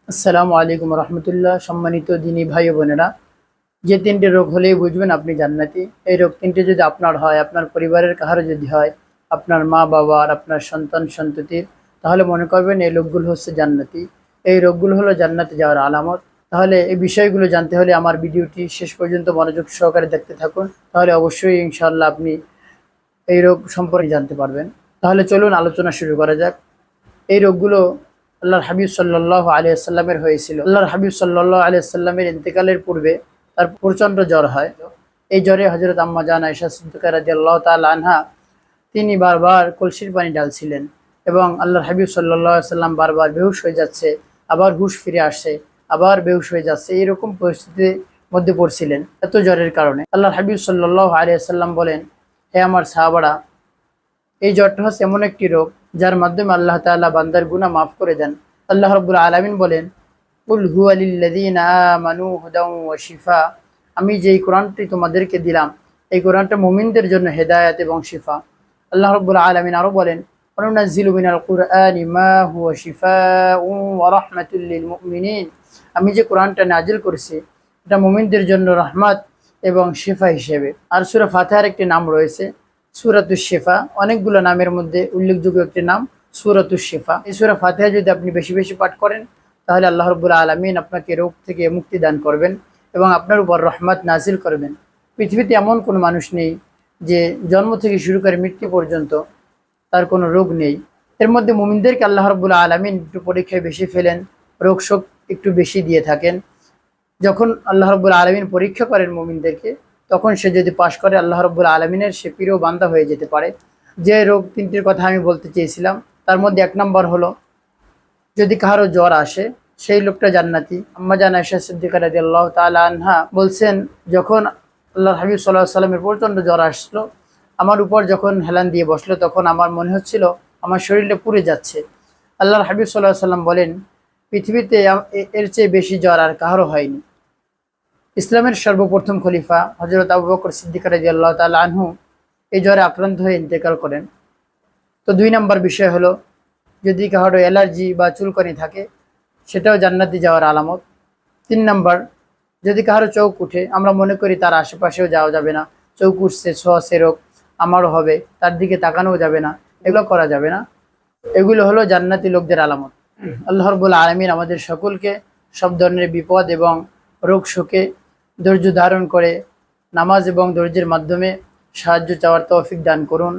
আসসালামু আলাইকুম রহমতুল্লাহ। সম্মানিত দিনী ভাই ও বোনেরা, যে তিনটে রোগ হলেই বুঝবেন আপনি জান্নাতি। এই রোগ তিনটে যদি আপনার হয়, আপনার পরিবারের কাহারও যদি হয়, আপনার মা বাবার, আপনার সন্তান সন্ততির, তাহলে মনে করবেন এই রোগগুলো হচ্ছে জান্নাতি। এই রোগগুলো হলো জান্নাতে যাওয়ার আলামত। তাহলে এই বিষয়গুলো জানতে হলে আমার ভিডিওটি শেষ পর্যন্ত মনোযোগ সহকারে দেখতে থাকুন, তাহলে অবশ্যই ইনশাআল্লাহ আপনি এই রোগ সম্পর্কে জানতে পারবেন। তাহলে চলুন আলোচনা শুরু করা যাক। এই রোগগুলো আল্লাহর হাবিব সাল্লাল্লাহু আলাইহি সাল্লামের হয়েছিল। আল্লাহর হাবিব সাল্লাল্লাহু আলাইহি সাল্লামের ইন্তেকালের পূর্বে তার প্রচণ্ড জ্বর হয়। এই জ্বরে হযরত আম্মা জান আয়েশা সিদ্দিকা রাদিয়াল্লাহু তাআলা আনহা তিনি বারবার কলসির পানি ঢালছিলেন এবং আল্লাহর হাবিব সাল্লাল্লাহু আলাইহি সাল্লাম বারবার বেহুশ হয়ে যাচ্ছে, আবার হুশ ফিরে আসছে, আবার বেহুশ হয়ে যাচ্ছে, এরকম পরিস্থিতির মধ্যে পড়ছিলেন এত জ্বরের কারণে। আল্লাহর হাবিব সাল্লাল্লাহু আলাইহি সাল্লাম বলেন, হে আমার সাহাবারা, এই জ্বরটা হচ্ছে এমন একটি রোগ যার মাধ্যমে আল্লাহ তাআলা বান্দার গুনাহ মাফ করে দেন। আল্লাহ রাব্বুল আলামিন বলেন, কুল হুয়া লিল্লাযীনা আমানু হুদাও ওয়া শিফা। আমি যেই কোরআনটি তোমাদেরকে দিলাম, এই কোরআনটা মুমিনদের জন্য হেদায়েত এবং শিফা। আল্লাহ রাব্বুল আলামিন আরো বলেন, ওয়ানুনাজ্জিলু মিনাল কুরআনি মা হুয়া শিফাউন ওয়া রাহমাতুল লিল মুমিনিন। আমি যে কোরআনটা নাজিল করেছি এটা মুমিনদের জন্য রহমত এবং শিফা হিসেবে। আর সূরা ফাতিহার একটি নাম রয়েছে সূরাতুশ শিফা। অনেকগুলো নামের মধ্যে উল্লেখযোগ্য একটি নাম সূরাতুশ শিফা। এই সূরা ফাতিহা যদি আপনি বেশি বেশি পাঠ করেন, তাহলে আল্লাহ রাব্বুল আলামিন আপনাকে রোগ থেকে মুক্তি দান করবেন এবং আপনার উপর রহমত নাজিল করবেন। পৃথিবীতে এমন কোনো মানুষ নেই যে জন্ম থেকে শুরু করে মৃত্যু পর্যন্ত তার কোনো রোগ নেই। এর মধ্যে মুমিনদেরকে আল্লাহ রাব্বুল আলামিন একটু পরীক্ষায় বেশি ফেলেন, রোগ শোক একটু বেশি দিয়ে থাকেন। যখন আল্লাহ রাব্বুল আলামিন পরীক্ষা করেন মুমিনদেরকে, তখন সে যদি পাশ করে আল্লাহ রাব্বুল আলামিনের সে প্রিয় বান্দা হয়ে যেতে পারে। যে রোগ তিনটির কথা আমি বলতে চেয়েছিলাম তার মধ্যে এক নম্বর হলো, যদি কারো জ্বর আসে সেই লোকটা জান্নাতি। আম্মা জান আয়েশা সিদ্দিকা রাদিয়াল্লাহু তাআলা আনহা বলছেন, যখন আল্লাহর হাবিব সাল্লাল্লাহু আলাইহি সাল্লামের প্রচণ্ড জ্বর আসলো, আমার উপর যখন হেলান দিয়ে বসলো, তখন আমার মনে হচ্ছিল আমার শরীরটা পুড়ে যাচ্ছে। আল্লাহর হাবিব সাল্লাল্লাহু আলাইহি সাল্লাম বলেন, পৃথিবীতে এর চেয়ে বেশি জ্বর আর কারো হয়নি। ইসলামের সর্বপ্রথম খলিফা হযরত আবু বকর সিদ্দিক রাদিয়াল্লাহু তাআলা আনহু এই জ্বরে আক্রান্ত হয়ে ইন্তেকাল করেন। তো দুই নম্বর বিষয় হলো, যদি কারো অ্যালার্জি বা চুলকানি থাকে সেটাও জান্নাতি যাওয়ার আলামত। তিন নম্বর, যদি কারো চোখ উঠে, আমরা মনে করি তার আশেপাশেও যাওয়া যাবে না, চোখ উঠছে ছোঁয়াচে রোগ আমারও হবে, তার দিকে তাকানোও যাবে না, এগুলো করা যাবে না। এগুলো হলো জান্নাতি লোকদের আলামত। আল্লাহ রাব্বুল আলামিন আমাদের সকলকে সব ধরনের বিপদ এবং রোগ শোকে ধৈর্য ধারণ করে নামাজ এবং ধৈর্যের মাধ্যমে সাহায্য চাওয়ার তৌফিক দান করুন।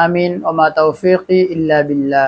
আমিন। ওয়া মা তাওফীকি ইল্লা বিল্লাহ।